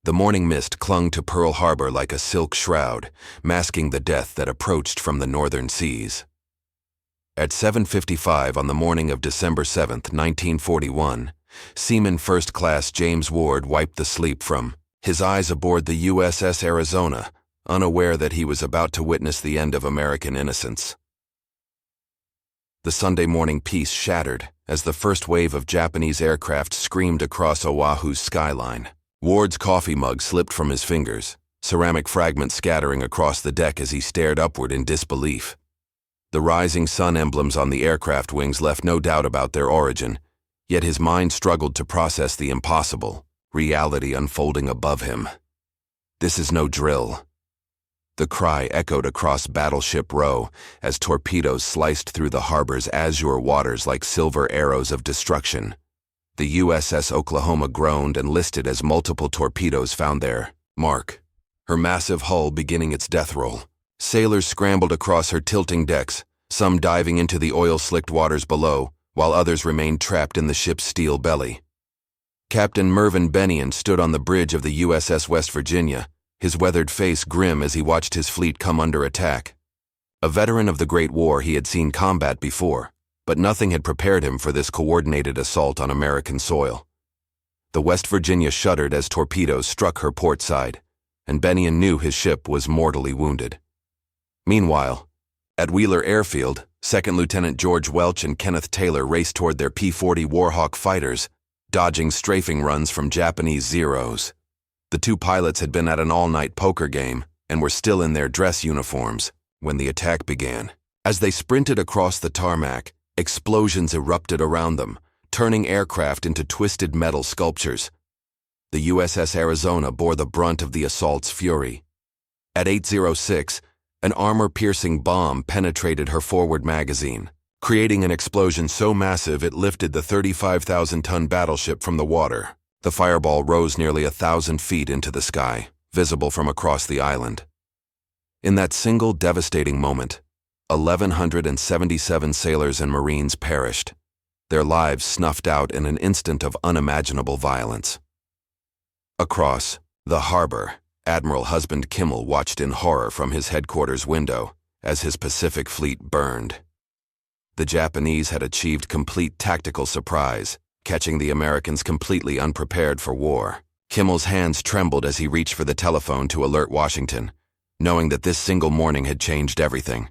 The morning mist clung to Pearl Harbor like a silk shroud, masking the death that approached from the northern seas. At 7:55 on the morning of December 7, 1941, Seaman First Class James Ward wiped the sleep from his eyes aboard the USS Arizona, unaware that he was about to witness the end of American innocence. The Sunday morning peace shattered as the first wave of Japanese aircraft screamed across Oahu's skyline. Ward's coffee mug slipped from his fingers, ceramic fragments scattering across the deck as he stared upward in disbelief. The rising sun emblems on the aircraft wings left no doubt about their origin, yet his mind struggled to process the impossible, reality unfolding above him. "This is no drill." The cry echoed across Battleship Row as torpedoes sliced through the harbor's azure waters like silver arrows of destruction. The USS Oklahoma groaned and listed as multiple torpedoes found their mark, her massive hull beginning its death roll. Sailors scrambled across her tilting decks, some diving into the oil-slicked waters below, while others remained trapped in the ship's steel belly. Captain Mervyn Bennion stood on the bridge of the USS West Virginia, his weathered face grim as he watched his fleet come under attack. A veteran of the Great War, he had seen combat before, but nothing had prepared him for this coordinated assault on American soil. The West Virginia shuddered as torpedoes struck her port side, and Bennion knew his ship was mortally wounded. Meanwhile, at Wheeler Airfield, Second Lieutenant George Welch and Kenneth Taylor raced toward their P-40 Warhawk fighters, dodging strafing runs from Japanese Zeros. The two pilots had been at an all-night poker game and were still in their dress uniforms when the attack began. As they sprinted across the tarmac, explosions erupted around them, turning aircraft into twisted metal sculptures. The USS Arizona bore the brunt of the assault's fury. At 8:06, an armor-piercing bomb penetrated her forward magazine, creating an explosion so massive it lifted the 35,000-ton battleship from the water. The fireball rose nearly 1,000 feet into the sky, visible from across the island. In that single devastating moment, 1,177 sailors and Marines perished, their lives snuffed out in an instant of unimaginable violence. Across the harbor, Admiral Husband Kimmel watched in horror from his headquarters window as his Pacific Fleet burned. The Japanese had achieved complete tactical surprise, catching the Americans completely unprepared for war. Kimmel's hands trembled as he reached for the telephone to alert Washington, knowing that this single morning had changed everything.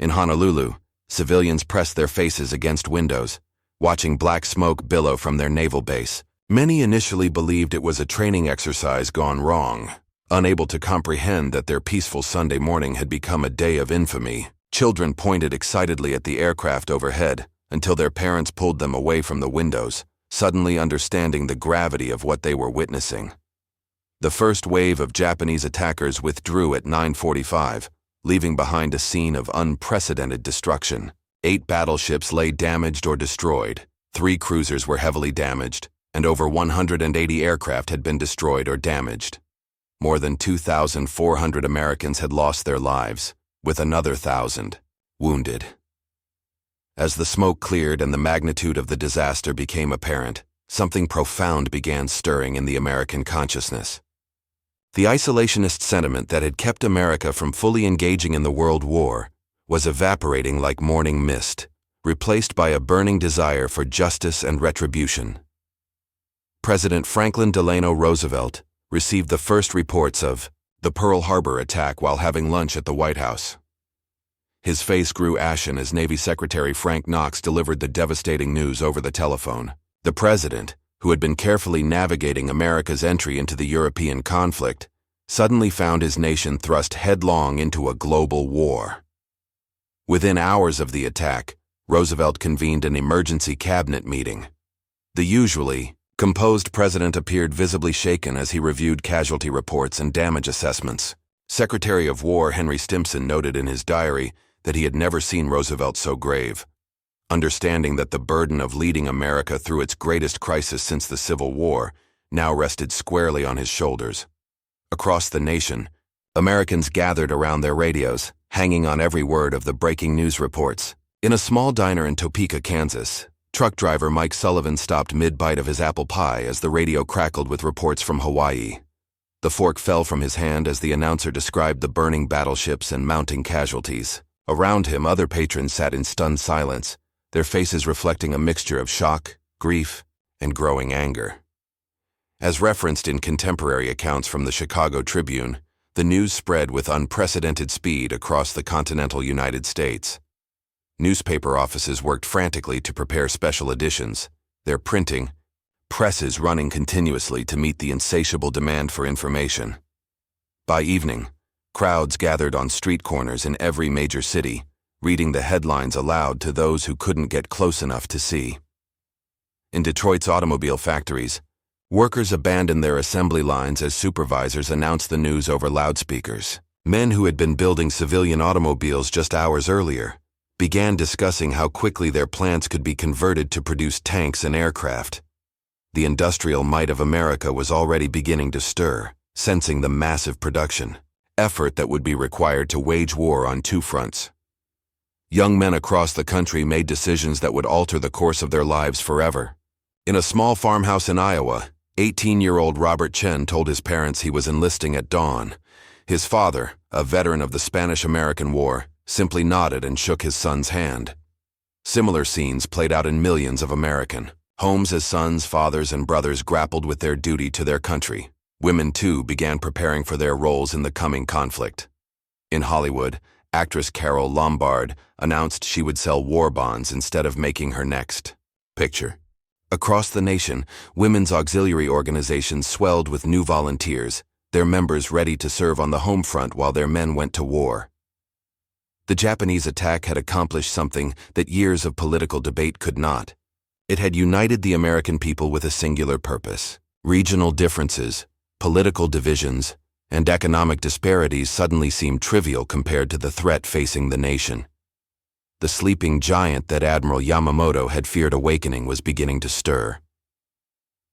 In Honolulu, civilians pressed their faces against windows, watching black smoke billow from their naval base. Many initially believed it was a training exercise gone wrong, unable to comprehend that their peaceful Sunday morning had become a day of infamy. Children pointed excitedly at the aircraft overhead until their parents pulled them away from the windows, suddenly understanding the gravity of what they were witnessing. The first wave of Japanese attackers withdrew at 9:45, leaving behind a scene of unprecedented destruction. 8 battleships lay damaged or destroyed, 3 cruisers were heavily damaged, and over 180 aircraft had been destroyed or damaged. More than 2,400 Americans had lost their lives, with another 1,000 wounded. As the smoke cleared and the magnitude of the disaster became apparent, something profound began stirring in the American consciousness. The isolationist sentiment that had kept America from fully engaging in the World War was evaporating like morning mist, replaced by a burning desire for justice and retribution. President Franklin Delano Roosevelt received the first reports of the Pearl Harbor attack while having lunch at the White House. His face grew ashen as Navy Secretary Frank Knox delivered the devastating news over the telephone. The president, who had been carefully navigating America's entry into the European conflict, suddenly found his nation thrust headlong into a global war. Within hours of the attack, Roosevelt convened an emergency cabinet meeting. The usually composed president appeared visibly shaken as he reviewed casualty reports and damage assessments. Secretary of War Henry Stimson noted in his diary that he had never seen Roosevelt so grave. Understanding that the burden of leading America through its greatest crisis since the Civil War now rested squarely on his shoulders. Across the nation, Americans gathered around their radios, hanging on every word of the breaking news reports. In a small diner in Topeka, Kansas, Truck driver Mike Sullivan stopped mid-bite of his apple pie as the radio crackled with reports from Hawaii. The fork fell from his hand as the announcer described the burning battleships and mounting casualties. Around him, other patrons sat in stunned silence, their faces reflecting a mixture of shock, grief, and growing anger. As referenced in contemporary accounts from the Chicago Tribune, the news spread with unprecedented speed across the continental United States. Newspaper offices worked frantically to prepare special editions, their printing presses running continuously to meet the insatiable demand for information. By evening, crowds gathered on street corners in every major city, reading the headlines aloud to those who couldn't get close enough to see. In Detroit's automobile factories, workers abandoned their assembly lines as supervisors announced the news over loudspeakers. Men who had been building civilian automobiles just hours earlier began discussing how quickly their plants could be converted to produce tanks and aircraft. The industrial might of America was already beginning to stir, sensing the massive production effort that would be required to wage war on two fronts. Young men across the country made decisions that would alter the course of their lives forever. In a small farmhouse in Iowa, 18-year-old Robert Chen told his parents he was enlisting at dawn. His father, a veteran of the Spanish-American War, simply nodded and shook his son's hand. Similar scenes played out in millions of American homes as sons, fathers, and brothers grappled with their duty to their country. Women, too, began preparing for their roles in the coming conflict. In Hollywood, actress Carole Lombard announced she would sell war bonds instead of making her next picture. Across the nation, women's auxiliary organizations swelled with new volunteers, their members ready to serve on the home front while their men went to war. The Japanese attack had accomplished something that years of political debate could not. It had united the American people with a singular purpose. Regional differences, political divisions, and economic disparities suddenly seemed trivial compared to the threat facing the nation. The sleeping giant that Admiral Yamamoto had feared awakening was beginning to stir.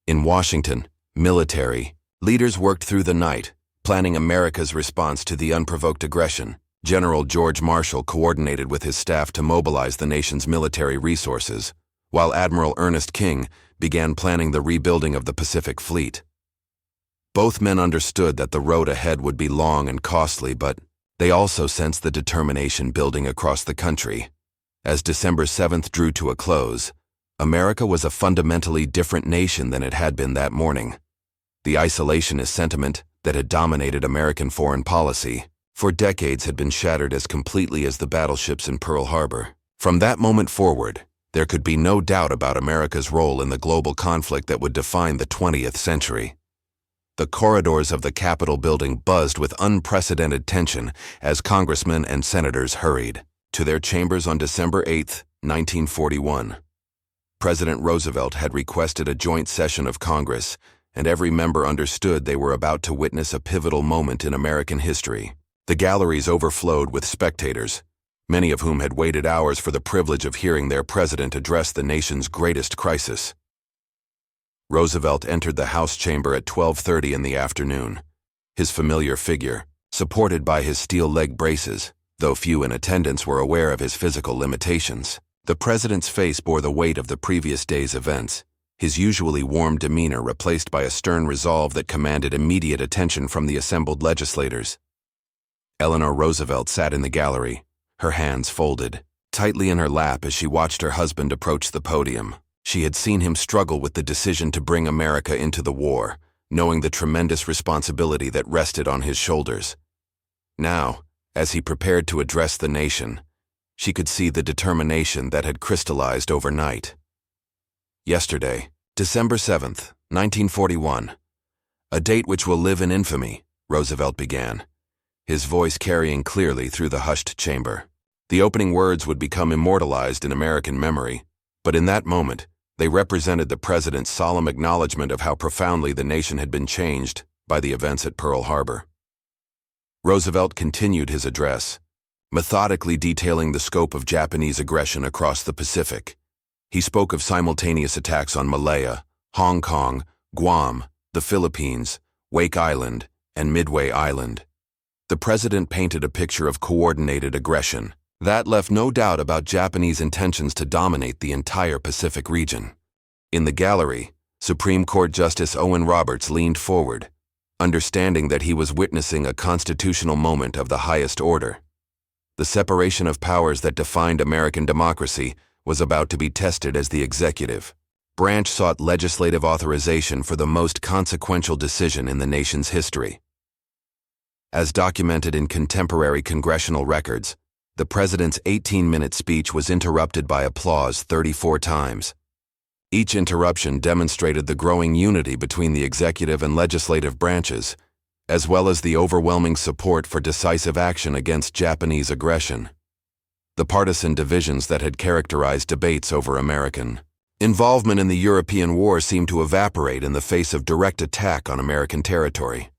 In Washington, military leaders worked through the night, planning America's response to the unprovoked aggression. General George Marshall coordinated with his staff to mobilize the nation's military resources, while Admiral Ernest King began planning the rebuilding of the Pacific Fleet. Both men understood that the road ahead would be long and costly, but they also sensed the determination building across the country. As December 7th drew to a close, America was a fundamentally different nation than it had been that morning. The isolationist sentiment that had dominated American foreign policy for decades had been shattered as completely as the battleships in Pearl Harbor. From that moment forward, there could be no doubt about America's role in the global conflict that would define the 20th century. The corridors of the Capitol building buzzed with unprecedented tension as congressmen and senators hurried to their chambers on December 8, 1941. President Roosevelt had requested a joint session of Congress, and every member understood they were about to witness a pivotal moment in American history. The galleries overflowed with spectators, many of whom had waited hours for the privilege of hearing their president address the nation's greatest crisis. Roosevelt entered the House chamber at 12:30 in the afternoon. His familiar figure, supported by his steel leg braces, though few in attendance were aware of his physical limitations. The president's face bore the weight of the previous day's events, his usually warm demeanor replaced by a stern resolve that commanded immediate attention from the assembled legislators. Eleanor Roosevelt sat in the gallery, her hands folded tightly in her lap as she watched her husband approach the podium. She had seen him struggle with the decision to bring America into the war, knowing the tremendous responsibility that rested on his shoulders. Now, as he prepared to address the nation, she could see the determination that had crystallized overnight. Yesterday, December 7th, 1941, a date which will live in infamy, Roosevelt began, his voice carrying clearly through the hushed chamber. The opening words would become immortalized in American memory, but in that moment, they represented the president's solemn acknowledgement of how profoundly the nation had been changed by the events at Pearl Harbor. Roosevelt continued his address, methodically detailing the scope of Japanese aggression across the Pacific. He spoke of simultaneous attacks on Malaya, Hong Kong, Guam, the Philippines, Wake Island, and Midway Island. The president painted a picture of coordinated aggression, That left no doubt about Japanese intentions to dominate the entire Pacific region. In the gallery, Supreme Court Justice Owen Roberts leaned forward, understanding that he was witnessing a constitutional moment of the highest order. The separation of powers that defined American democracy was about to be tested as the executive branch sought legislative authorization for the most consequential decision in the nation's history. As documented in contemporary congressional records, the president's 18-minute speech was interrupted by applause 34 times. Each interruption demonstrated the growing unity between the executive and legislative branches, as well as the overwhelming support for decisive action against Japanese aggression. The partisan divisions that had characterized debates over American involvement in the European War seemed to evaporate in the face of direct attack on American territory.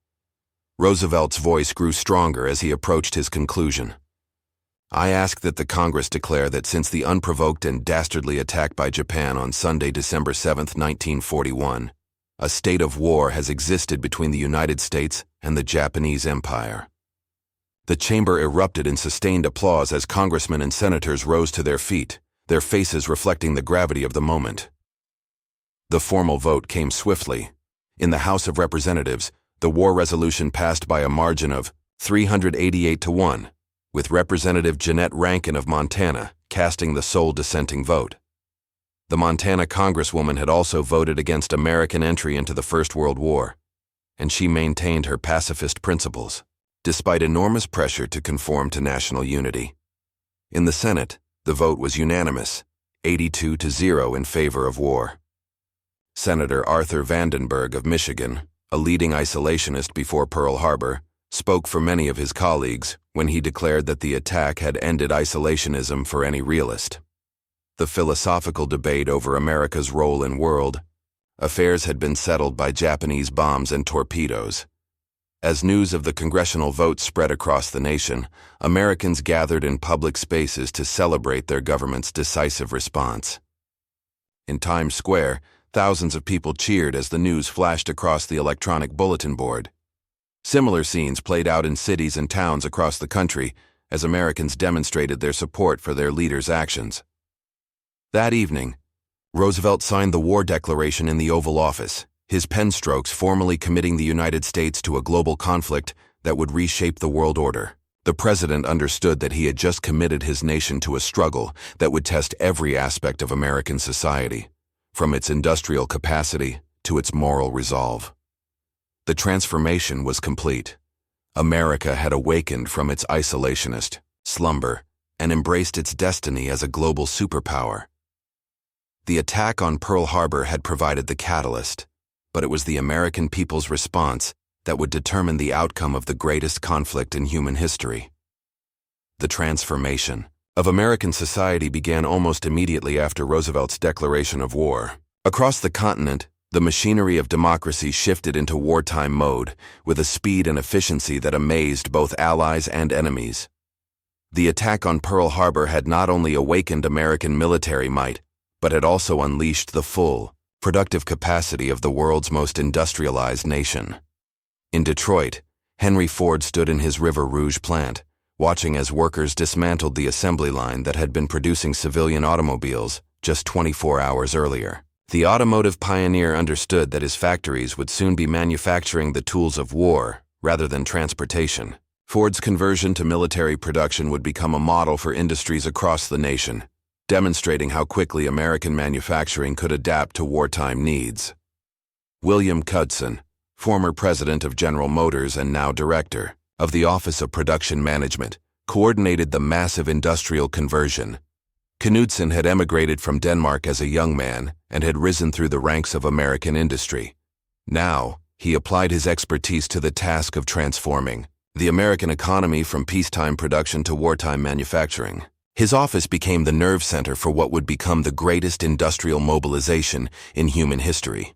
Roosevelt's voice grew stronger as he approached his conclusion. I ask that the Congress declare that since the unprovoked and dastardly attack by Japan on Sunday, December 7, 1941, a state of war has existed between the United States and the Japanese Empire. The chamber erupted in sustained applause as congressmen and senators rose to their feet, their faces reflecting the gravity of the moment. The formal vote came swiftly. In the House of Representatives, the war resolution passed by a margin of 388 to 1. With Representative Jeanette Rankin of Montana casting the sole dissenting vote. The Montana Congresswoman had also voted against American entry into the First World War, and she maintained her pacifist principles, despite enormous pressure to conform to national unity. In the Senate, the vote was unanimous, 82 to 0 in favor of war. Senator Arthur Vandenberg of Michigan, a leading isolationist before Pearl Harbor, spoke for many of his colleagues when he declared that the attack had ended isolationism for any realist. The philosophical debate over America's role in world affairs had been settled by Japanese bombs and torpedoes. As news of the congressional vote spread across the nation, Americans gathered in public spaces to celebrate their government's decisive response. In Times Square, thousands of people cheered as the news flashed across the electronic bulletin board. Similar scenes played out in cities and towns across the country as Americans demonstrated their support for their leaders' actions. That evening, Roosevelt signed the war declaration in the Oval Office, his pen strokes formally committing the United States to a global conflict that would reshape the world order. The president understood that he had just committed his nation to a struggle that would test every aspect of American society, from its industrial capacity to its moral resolve. The transformation was complete. America had awakened from its isolationist slumber and embraced its destiny as a global superpower. The attack on Pearl Harbor had provided the catalyst, but it was the American people's response that would determine the outcome of the greatest conflict in human history. The transformation of American society began almost immediately after Roosevelt's declaration of war. Across the continent, the machinery of democracy shifted into wartime mode with a speed and efficiency that amazed both allies and enemies. The attack on Pearl Harbor had not only awakened American military might, but had also unleashed the full, productive capacity of the world's most industrialized nation. In Detroit, Henry Ford stood in his River Rouge plant, watching as workers dismantled the assembly line that had been producing civilian automobiles just 24 hours earlier. The automotive pioneer understood that his factories would soon be manufacturing the tools of war rather than transportation. Ford's conversion to military production would become a model for industries across the nation, demonstrating how quickly American manufacturing could adapt to wartime needs. William Knudsen, former president of General Motors and now director of the Office of Production Management, coordinated the massive industrial conversion. Knudsen had emigrated from Denmark as a young man and had risen through the ranks of American industry. Now, he applied his expertise to the task of transforming the American economy from peacetime production to wartime manufacturing. His office became the nerve center for what would become the greatest industrial mobilization in human history.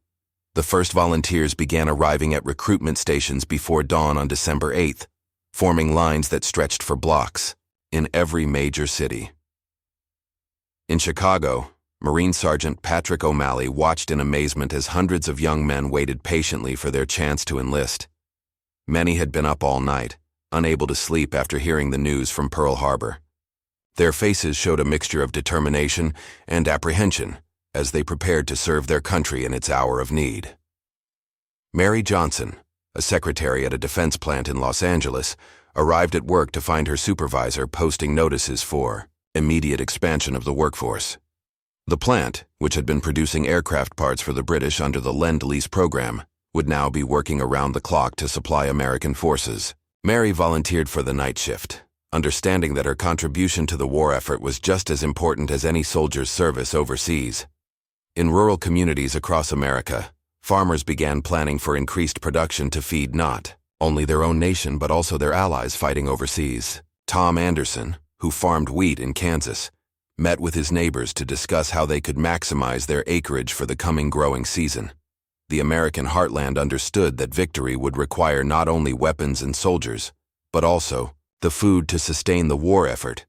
The first volunteers began arriving at recruitment stations before dawn on December 8th, forming lines that stretched for blocks in every major city. In Chicago, Marine Sergeant Patrick O'Malley watched in amazement as hundreds of young men waited patiently for their chance to enlist. Many had been up all night, unable to sleep after hearing the news from Pearl Harbor. Their faces showed a mixture of determination and apprehension as they prepared to serve their country in its hour of need. Mary Johnson, a secretary at a defense plant in Los Angeles, arrived at work to find her supervisor posting notices for immediate expansion of the workforce. The plant, which had been producing aircraft parts for the British under the Lend-Lease program, would now be working around the clock to supply American forces. Mary volunteered for the night shift, understanding that her contribution to the war effort was just as important as any soldier's service overseas. In rural communities across America, farmers began planning for increased production to feed not only their own nation but also their allies fighting overseas. Tom Anderson, who farmed wheat in Kansas, met with his neighbors to discuss how they could maximize their acreage for the coming growing season. The American heartland understood that victory would require not only weapons and soldiers, but also the food to sustain the war effort.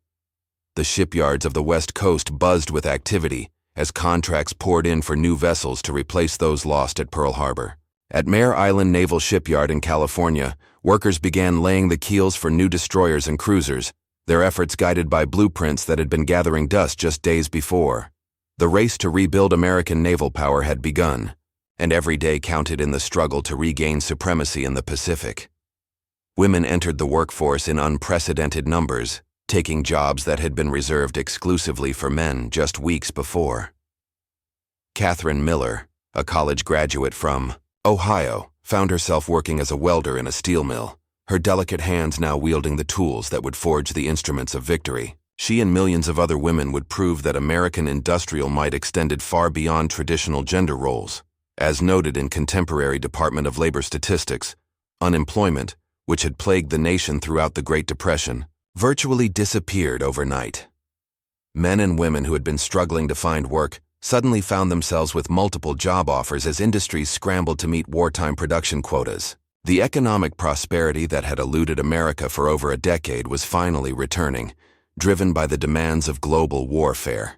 The shipyards of the West Coast buzzed with activity as contracts poured in for new vessels to replace those lost at Pearl Harbor. At Mare Island Naval Shipyard in California, workers began laying the keels for new destroyers and cruisers, their efforts guided by blueprints that had been gathering dust just days before. The race to rebuild American naval power had begun, and every day counted in the struggle to regain supremacy in the Pacific. Women entered the workforce in unprecedented numbers, taking jobs that had been reserved exclusively for men just weeks before. Catherine Miller, a college graduate from Ohio, found herself working as a welder in a steel mill, her delicate hands now wielding the tools that would forge the instruments of victory. She and millions of other women would prove that American industrial might extended far beyond traditional gender roles. As noted in contemporary Department of Labor statistics, unemployment, which had plagued the nation throughout the Great Depression, virtually disappeared overnight. Men and women who had been struggling to find work suddenly found themselves with multiple job offers as industries scrambled to meet wartime production quotas. The economic prosperity that had eluded America for over a decade was finally returning, driven by the demands of global warfare.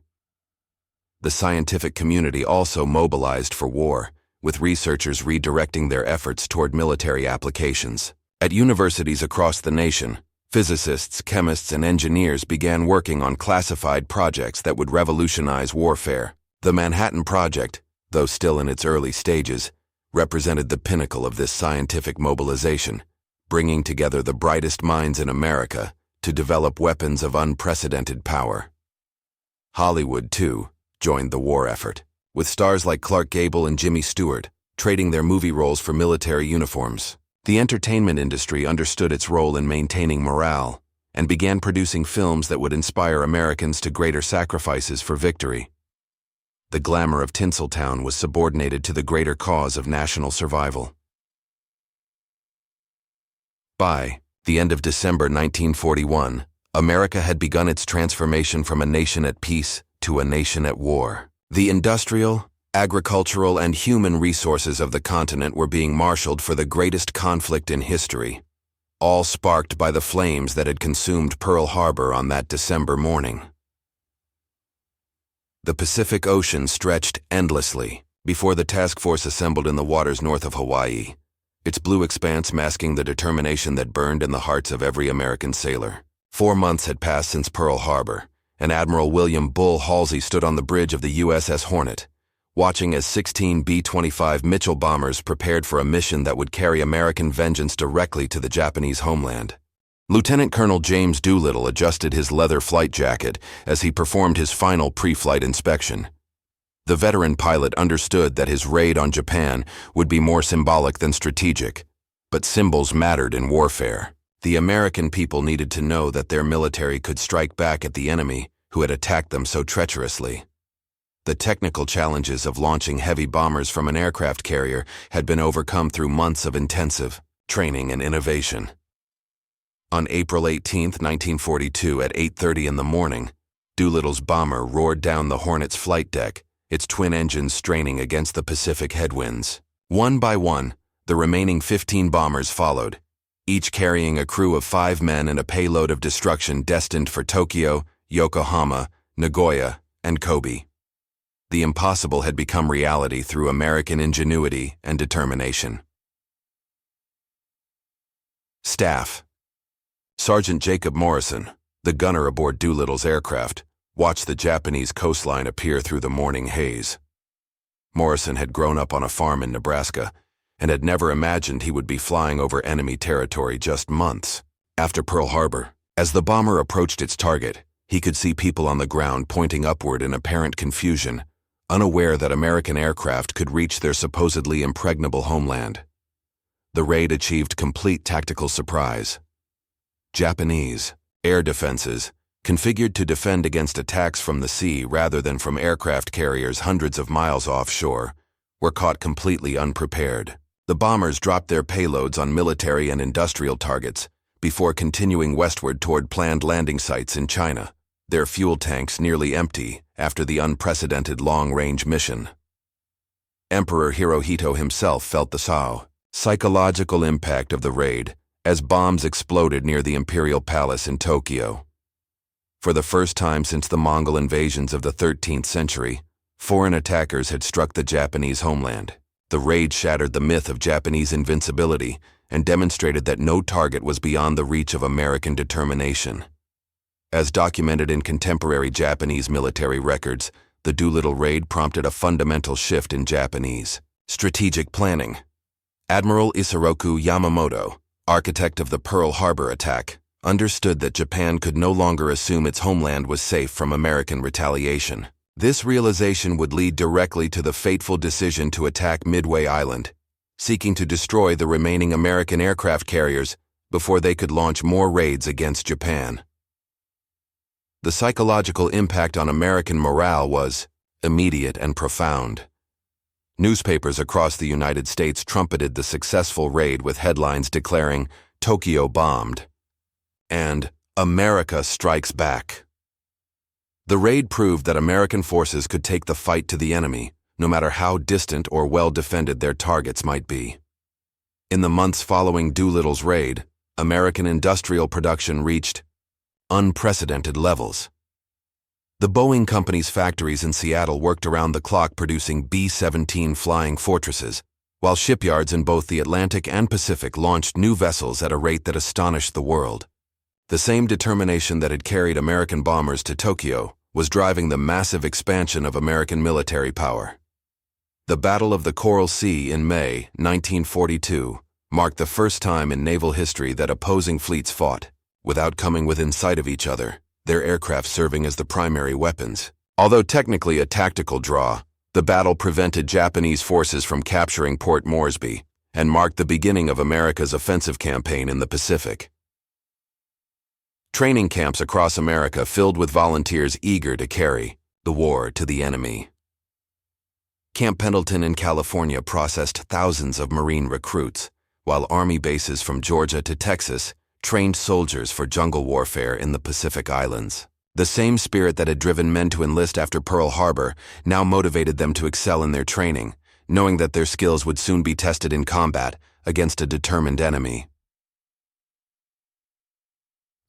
The scientific community also mobilized for war, with researchers redirecting their efforts toward military applications. At universities across the nation, physicists, chemists, and engineers began working on classified projects that would revolutionize warfare. The Manhattan Project, though still in its early stages, represented the pinnacle of this scientific mobilization, bringing together the brightest minds in America to develop weapons of unprecedented power. Hollywood, too, joined the war effort, with stars like Clark Gable and Jimmy Stewart trading their movie roles for military uniforms. The entertainment industry understood its role in maintaining morale and began producing films that would inspire Americans to greater sacrifices for victory. The glamour of Tinseltown was subordinated to the greater cause of national survival. By the end of December 1941, America had begun its transformation from a nation at peace to a nation at war. The industrial, agricultural, and human resources of the continent were being marshaled for the greatest conflict in history, all sparked by the flames that had consumed Pearl Harbor on that December morning. The Pacific Ocean stretched endlessly before the task force assembled in the waters north of Hawaii, its blue expanse masking the determination that burned in the hearts of every American sailor. 4 months had passed since Pearl Harbor, and Admiral William Bull Halsey stood on the bridge of the USS Hornet, watching as 16 B-25 Mitchell bombers prepared for a mission that would carry American vengeance directly to the Japanese homeland. Lieutenant Colonel James Doolittle adjusted his leather flight jacket as he performed his final pre-flight inspection. The veteran pilot understood that his raid on Japan would be more symbolic than strategic, but symbols mattered in warfare. The American people needed to know that their military could strike back at the enemy who had attacked them so treacherously. The technical challenges of launching heavy bombers from an aircraft carrier had been overcome through months of intensive training and innovation. On April 18, 1942, at 8:30 in the morning, Doolittle's bomber roared down the Hornet's flight deck, its twin engines straining against the Pacific headwinds. One by one, the remaining 15 bombers followed, each carrying a crew of 5 men and a payload of destruction destined for Tokyo, Yokohama, Nagoya, and Kobe. The impossible had become reality through American ingenuity and determination. Staff: Sergeant Jacob Morrison, The gunner aboard Doolittle's aircraft watched the Japanese coastline appear through the morning haze. Morrison had grown up on a farm in Nebraska and had never imagined he would be flying over enemy territory just months after Pearl Harbor. As the bomber approached its target, he could see people on the ground pointing upward in apparent confusion, unaware that American aircraft could reach their supposedly impregnable homeland. The raid achieved complete tactical surprise. Japanese air defenses, configured to defend against attacks from the sea rather than from aircraft carriers hundreds of miles offshore, were caught completely unprepared. The bombers dropped their payloads on military and industrial targets before continuing westward toward planned landing sites in China, their fuel tanks nearly empty after the unprecedented long-range mission. Emperor Hirohito himself felt the psychological impact of the raid as bombs exploded near the Imperial Palace in Tokyo. For the first time since the Mongol invasions of the 13th century, foreign attackers had struck the Japanese homeland. The raid shattered the myth of Japanese invincibility and demonstrated that no target was beyond the reach of American determination. As documented in contemporary Japanese military records, the Doolittle raid prompted a fundamental shift in Japanese strategic planning. Admiral Isoroku Yamamoto, architect of the Pearl Harbor attack, understood that Japan could no longer assume its homeland was safe from American retaliation. This realization would lead directly to the fateful decision to attack Midway Island, seeking to destroy the remaining American aircraft carriers before they could launch more raids against Japan. The psychological impact on American morale was immediate and profound. Newspapers across the United States trumpeted the successful raid with headlines declaring "Tokyo bombed" and "America strikes back." The raid proved that American forces could take the fight to the enemy, no matter how distant or well-defended their targets might be. In the months following Doolittle's raid, American industrial production reached unprecedented levels. The Boeing Company's factories in Seattle worked around the clock producing B-17 Flying Fortresses, while shipyards in both the Atlantic and Pacific launched new vessels at a rate that astonished the world. The same determination that had carried American bombers to Tokyo was driving the massive expansion of American military power. The Battle of the Coral Sea in May 1942 marked the first time in naval history that opposing fleets fought, without coming within sight of each other, their aircraft serving as the primary weapons. Although technically a tactical draw, the battle prevented Japanese forces from capturing Port Moresby and marked the beginning of America's offensive campaign in the Pacific. Training camps across America filled with volunteers eager to carry the war to the enemy. Camp Pendleton in California processed thousands of Marine recruits, while Army bases from Georgia to Texas trained soldiers for jungle warfare in the Pacific Islands. The same spirit that had driven men to enlist after Pearl Harbor now motivated them to excel in their training, knowing that their skills would soon be tested in combat against a determined enemy.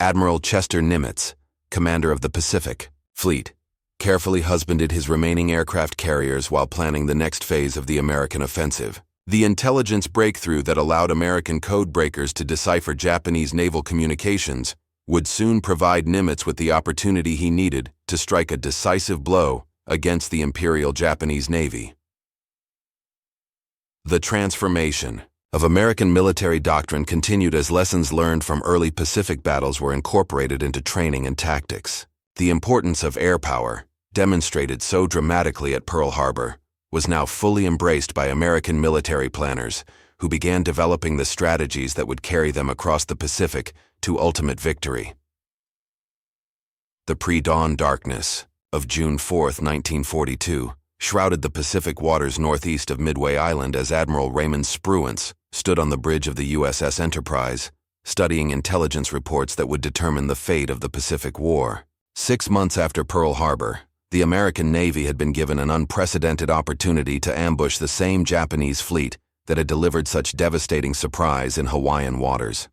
Admiral Chester Nimitz, commander of the Pacific Fleet, carefully husbanded his remaining aircraft carriers while planning the next phase of the American offensive. The intelligence breakthrough that allowed American code breakers to decipher Japanese naval communications would soon provide Nimitz with the opportunity he needed to strike a decisive blow against the Imperial Japanese Navy. The transformation of American military doctrine continued as lessons learned from early Pacific battles were incorporated into training and tactics. The importance of air power, demonstrated so dramatically at Pearl Harbor, was now fully embraced by American military planners, who began developing the strategies that would carry them across the Pacific to ultimate victory. The pre-dawn darkness of June 4, 1942, shrouded the Pacific waters northeast of Midway Island as Admiral Raymond Spruance stood on the bridge of the USS Enterprise, studying intelligence reports that would determine the fate of the Pacific War. 6 months after Pearl Harbor, the American Navy had been given an unprecedented opportunity to ambush the same Japanese fleet that had delivered such devastating surprise in Hawaiian waters.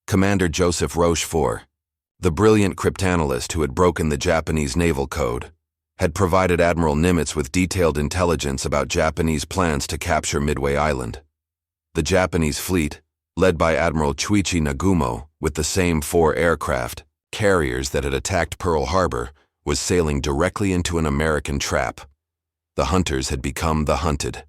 Commander Joseph Rochefort, the brilliant cryptanalyst who had broken the Japanese naval code, had provided Admiral Nimitz with detailed intelligence about Japanese plans to capture Midway Island. The Japanese fleet, led by Admiral Chuichi Nagumo with the same 4 aircraft, carriers that had attacked Pearl Harbor was sailing directly into an American trap. The hunters had become the hunted.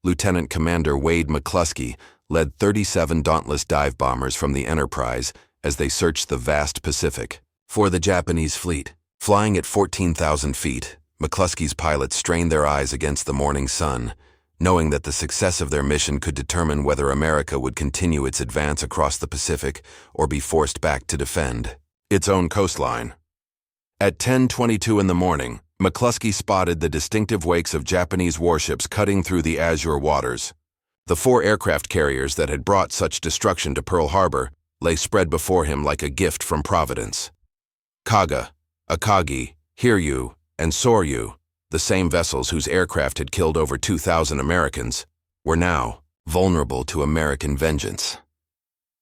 Lieutenant Commander Wade McCluskey led 37 dauntless dive bombers from the Enterprise as they searched the vast Pacific for the Japanese fleet. Flying at 14,000 feet, McCluskey's pilots strained their eyes against the morning sun, knowing that the success of their mission could determine whether America would continue its advance across the Pacific or be forced back to defend its own coastline. At 10:22 in the morning, McCluskey spotted the distinctive wakes of Japanese warships cutting through the azure waters. The 4 aircraft carriers that had brought such destruction to Pearl Harbor lay spread before him like a gift from Providence. Kaga, Akagi, Hiryu, and Soryu, the same vessels whose aircraft had killed over 2,000 Americans, were now vulnerable to American vengeance.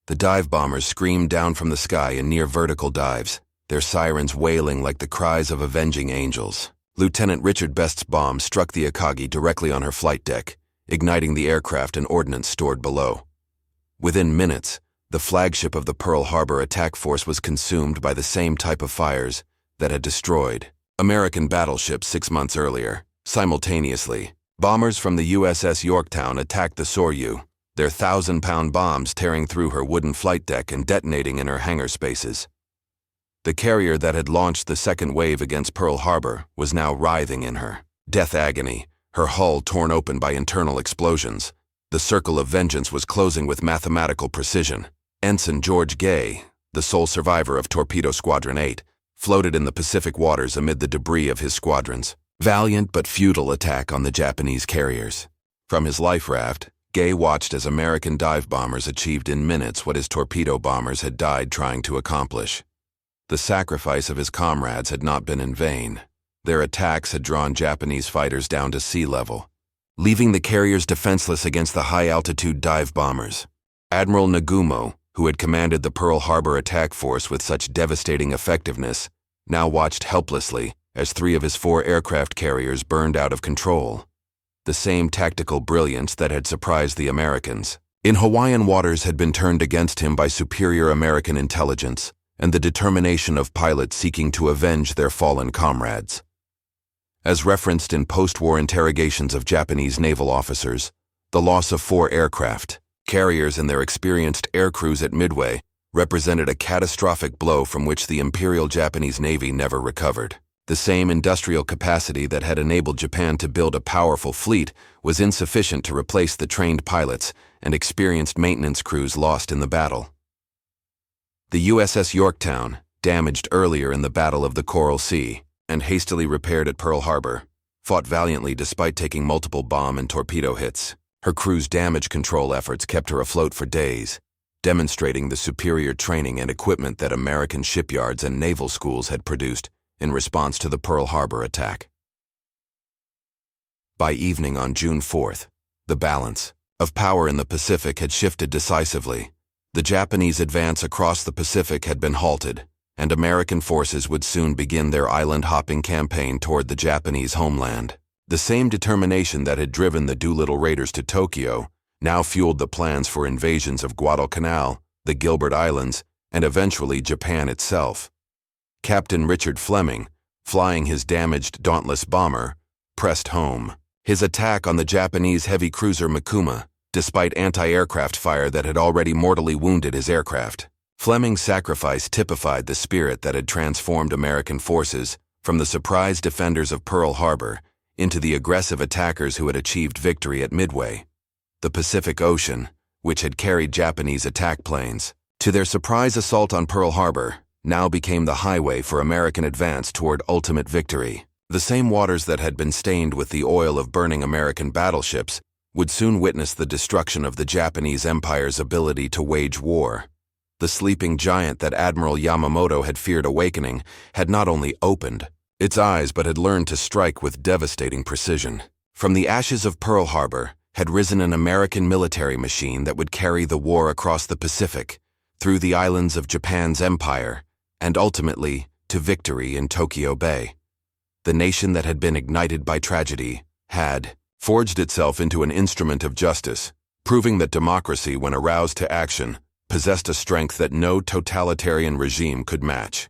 The dive bombers screamed down from the sky in near vertical dives, their sirens wailing like the cries of avenging angels. Lieutenant Richard Best's bomb struck the Akagi directly on her flight deck, igniting the aircraft and ordnance stored below. Within minutes, the flagship of the Pearl Harbor attack force was consumed by the same type of fires that had destroyed American battleships 6 months earlier. Simultaneously, bombers from the USS Yorktown attacked the Soryu, their 1,000-pound bombs tearing through her wooden flight deck and detonating in her hangar spaces. The carrier that had launched the second wave against Pearl Harbor was now writhing in her death agony, her hull torn open by internal explosions. The circle of vengeance was closing with mathematical precision. Ensign George Gay, the sole survivor of Torpedo Squadron 8, floated in the Pacific waters amid the debris of his squadron's valiant but futile attack on the Japanese carriers. From his life raft, Gay watched as American dive bombers achieved in minutes what his torpedo bombers had died trying to accomplish. The sacrifice of his comrades had not been in vain. Their attacks had drawn Japanese fighters down to sea level, leaving the carriers defenseless against the high-altitude dive bombers. Admiral Nagumo, who had commanded the Pearl Harbor attack force with such devastating effectiveness, now watched helplessly as 3 of his 4 aircraft carriers burned out of control. The same tactical brilliance that had surprised the Americans in Hawaiian waters had been turned against him by superior American intelligence and the determination of pilots seeking to avenge their fallen comrades. As referenced in post-war interrogations of Japanese naval officers, the loss of 4 aircraft carriers and their experienced air crews at Midway represented a catastrophic blow from which the Imperial Japanese Navy never recovered. The same industrial capacity that had enabled Japan to build a powerful fleet was insufficient to replace the trained pilots and experienced maintenance crews lost in the battle. The USS Yorktown, damaged earlier in the Battle of the Coral Sea and hastily repaired at Pearl Harbor, fought valiantly despite taking multiple bomb and torpedo hits. Her crew's damage control efforts kept her afloat for days, demonstrating the superior training and equipment that American shipyards and naval schools had produced in response to the Pearl Harbor attack. By evening on June 4th, the balance of power in the Pacific had shifted decisively. The Japanese advance across the Pacific had been halted, and American forces would soon begin their island-hopping campaign toward the Japanese homeland. The same determination that had driven the Doolittle Raiders to Tokyo now fueled the plans for invasions of Guadalcanal, the Gilbert Islands, and eventually Japan itself. Captain Richard Fleming, flying his damaged Dauntless bomber, pressed home. His attack on the Japanese heavy cruiser Mikuma, despite anti-aircraft fire that had already mortally wounded his aircraft. Fleming's sacrifice typified the spirit that had transformed American forces from the surprise defenders of Pearl Harbor into the aggressive attackers who had achieved victory at Midway. The Pacific Ocean, which had carried Japanese attack planes to their surprise assault on Pearl Harbor, now became the highway for American advance toward ultimate victory. The same waters that had been stained with the oil of burning American battleships would soon witness the destruction of the Japanese Empire's ability to wage war. The sleeping giant that Admiral Yamamoto had feared awakening had not only opened its eyes but had learned to strike with devastating precision. From the ashes of Pearl Harbor had risen an American military machine that would carry the war across the Pacific, through the islands of Japan's empire, and ultimately to victory in Tokyo Bay. The nation that had been ignited by tragedy had forged itself into an instrument of justice, proving that democracy, when aroused to action, possessed a strength that no totalitarian regime could match.